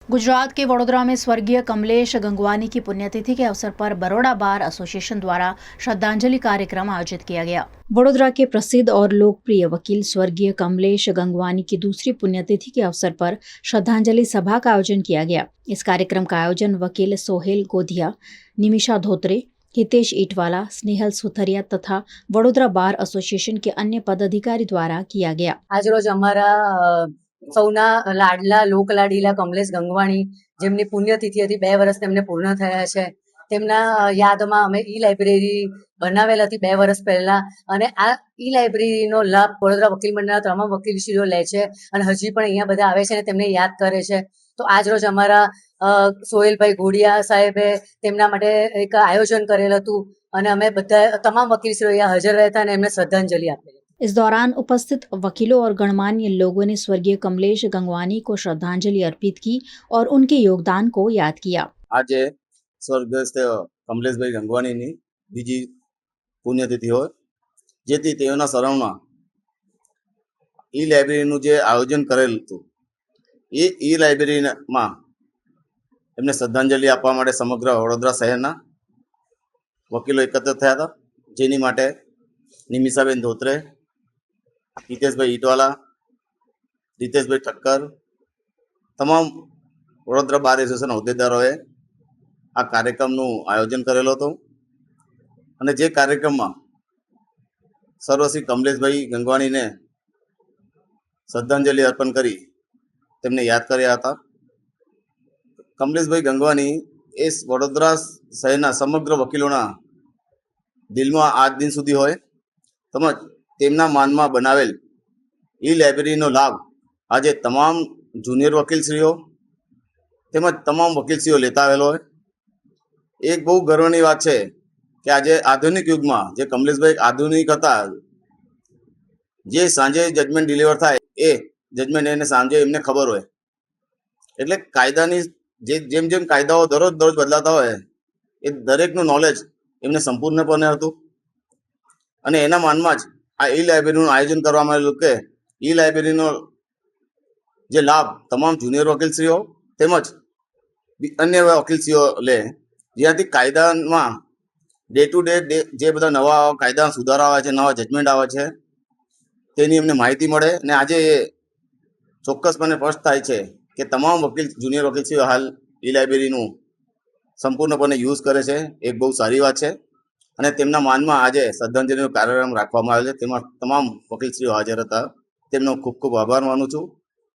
गुजरात के वडोदरा में स्वर्गीय कमलेश गंगवानी की पुण्यतिथि के अवसर पर बड़ौदा बार एसोसिएशन द्वारा श्रद्धांजलि कार्यक्रम आयोजित किया गया। वडोदरा के प्रसिद्ध और लोकप्रिय वकील स्वर्गीय कमलेश गंगवानी की दूसरी पुण्यतिथि के अवसर पर श्रद्धांजलि सभा का आयोजन किया गया। इस कार्यक्रम का आयोजन वकील सोहेल गोधिया, निमिषा धोत्रे, हितेश ईटवाला, स्नेहल सुथरिया तथा वडोदरा बार एसोसिएशन के अन्य पदाधिकारी द्वारा किया गया। आज रोज हमारा સૌના લાડલા લોકલાડીલા કમલેશ ગંગવાણી જેમની પુણ્યતિથિ હતી 2 વર્ષ તેમને પૂર્ણ થયા છે તેમના યાદમાં અમે ઈ લાઇબ્રેરી બનાવેલ હતી 2 વર્ષ પહેલા અને આ ઈ લાઇબ્રેરીનો લાભ વડોદરા વકીલ મંડળના તમામ વકીલશ્રીઓ લે છે અને હજી પણ અહીંયા બધા આવે છે અને તેમને યાદ કરે છે। તો આજ રોજ અમારા સોહેલભાઈ ઘોડિયા સાહેબે તેમના માટે એક આયોજન કરેલ હતું અને અમે બધા તમામ વકીલશ્રીઓ અહીંયા હાજર રહ્યા હતા અને એમને શ્રદ્ધાંજલિ આપેલી। इस दौरान उपस्थित वकीलों और गणमान्य लोगों ने स्वर्गीय कमलेश गंगवानी को श्रद्धांजलि अर्पित की और उनके योगदान को याद किया। आज स्वर्गस्थ कमलेश भाई गंगवानी ની બીજી પુણ્યતિથિ હોય જેથી તેઓના સ્મરણમાં ઈ લાઇબ્રેરીનું જે આયોજન કરેલું હતું એ ઈ લાઇબ્રેરીમાં એમને શ્રદ્ધાંજલિ આપવા માટે સમગ્ર વડોદરા શહેરના વકીલો એકત્ર થયા હતા, જેની માટે નિમિષાબેન ધોત્રે, हितेशभाई ईटवाला, रितेशभाई ठक्कर, तमाम वडोदरा बार एसोसिएशन होद्देदारोए आ कार्यक्रमનું આયોજન કરેલો હતો અને જે કાર્યક્રમમાં સર્વશ્રી કમલેશભાઈ ગંગવાણીને શ્રદ્ધાંજલિ અર્પણ કરી તેમને યાદ કર્યા હતા। કમલેશભાઈ ગંગવાણી એ વડોદરા શહેરના સમગ્ર વકીલોના દિલમાં આજ દિન સુધી હોય તેમજ તેમના માનમાં બનાવેલ ઈ લાઇબ્રેરીનો લાભ આજે તમામ જુનિયર વકીલશ્રીઓ તેમજ તમામ વકીલશ્રીઓ લેતા આવેલો હોય। એક બહુ ગર્વની વાત છે કે આજે આધુનિક યુગમાં જે કમલેશભાઈ આધુનિક હતા, જે સાંજે જજમેન્ટ ડિલિવર થાય એ જજમેન્ટ એને સાંજે એમને ખબર હોય, એટલે કાયદાની જેમ જેમ કાયદાઓ દરરોજ બદલાતા હોય એ દરેકનું નોલેજ એમને સંપૂર્ણપણે હતું અને એના માનમાં જ આ ઈ લાઇબ્રેરીનું આયોજન કરવામાં આવેલું કે ઈ લાઇબ્રેરીનો જે લાભ તમામ જુનિયર વકીલશ્રીઓ તેમજ અન્ય વકીલશ્રીઓ લે, જ્યાંથી કાયદામાં ડે ટુ ડે જે બધા નવા કાયદા સુધારા આવે છે, નવા જજમેન્ટ આવે છે તેની એમને માહિતી મળે અને આજે એ ચોક્કસપણે સ્પષ્ટ થાય છે કે તમામ જુનિયર વકીલશ્રીઓ હાલ ઈ લાઇબ્રેરીનું સંપૂર્ણપણે યુઝ કરે છે। એક બહુ સારી વાત છે અને તેમના માનમાં આજે શ્રદ્ધાંજલિનો કાર્યક્રમ રાખવામાં આવ્યો છે, તેમાં તમામ વકીલશ્રીઓ હાજર હતા। તેમનો ખૂબ ખૂબ આભાર માનું છું।